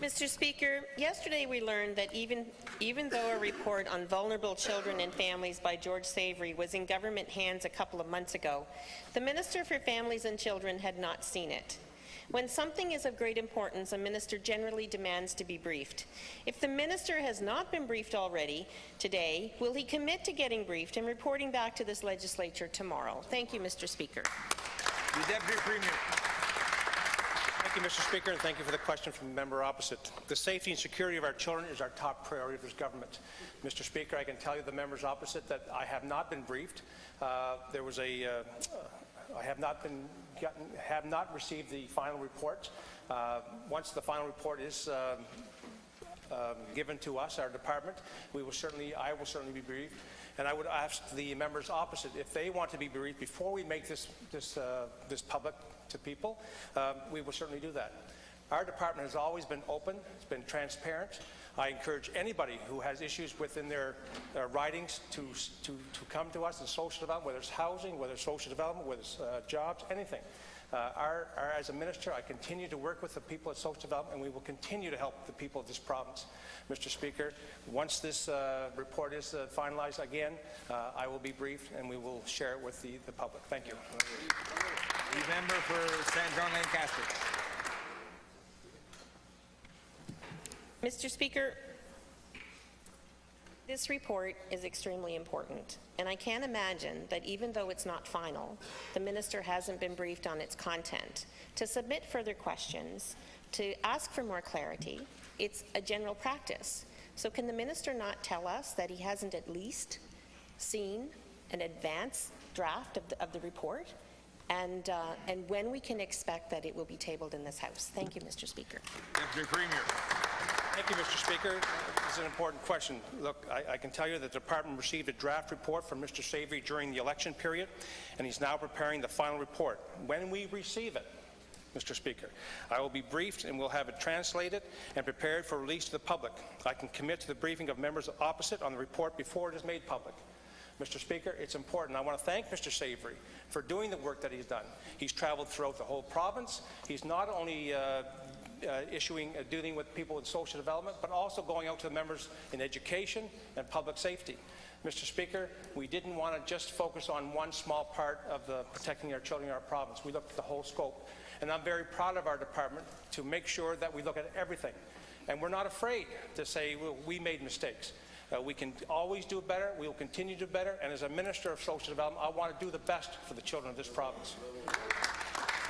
Mr. Speaker, yesterday we learned that even though a report on vulnerable children and families by George Savory was in government hands a couple of months ago, the Minister for Families and Children had not seen it. When something is of great importance, a minister generally demands to be briefed. If the minister has not been briefed already today, will he commit to getting briefed and reporting back to this legislature tomorrow? Thank you, Mr. Speaker. The Deputy Premier. Thank you, Mr. Speaker, and thank you for the question from the member opposite. The safety and security of our children is our top priority of this government. Mr. Speaker, I can tell you the members opposite that I have not been briefed. I have not received the final report. Once the final report is given to us, our department, I will certainly be briefed. And I would ask the members opposite if they want to be briefed before we make this public to people. We will certainly do that. Our department has always been open. It's been transparent. I encourage anybody who has issues within their ridings to come to us in social development, whether it's housing, whether it's social development, whether it's jobs, anything. As a minister, I continue to work with the people at social development, and we will continue to help the people of this province. Mr. Speaker, once this report is finalized again, I will be briefed and we will share it with the public. Thank you. The member for San John Lancaster. Mr. Speaker, this report is extremely important, and I can't imagine that even though it's not final, the minister hasn't been briefed on its content. To submit further questions, to ask for more clarity, it's a general practice. So can the minister not tell us that he hasn't at least seen an advance draft of the report, and when we can expect that it will be tabled in this House? Thank you, Mr. Speaker. Deputy Premier. Thank you, Mr. Speaker. This is an important question. Look, I can tell you that the department received a draft report from Mr. Savory during the election period, and he's now preparing the final report. When we receive it, Mr. Speaker, I will be briefed and we'll have it translated and prepared for release to the public. I can commit to the briefing of members opposite on the report before it is made public. Mr. Speaker, it's important. I want to thank Mr. Savory for doing the work that he's done. He's traveled throughout the whole province. He's not only dealing with people in social development, but also going out to the members in education and public safety. Mr. Speaker, we didn't want to just focus on one small part of protecting our children in our province. We looked at the whole scope. And I'm very proud of our department to make sure that we look at everything. And we're not afraid to say, well, we made mistakes. We can always do better. We will continue to do better. And as a Minister of Social Development, I want to do the best for the children of this province.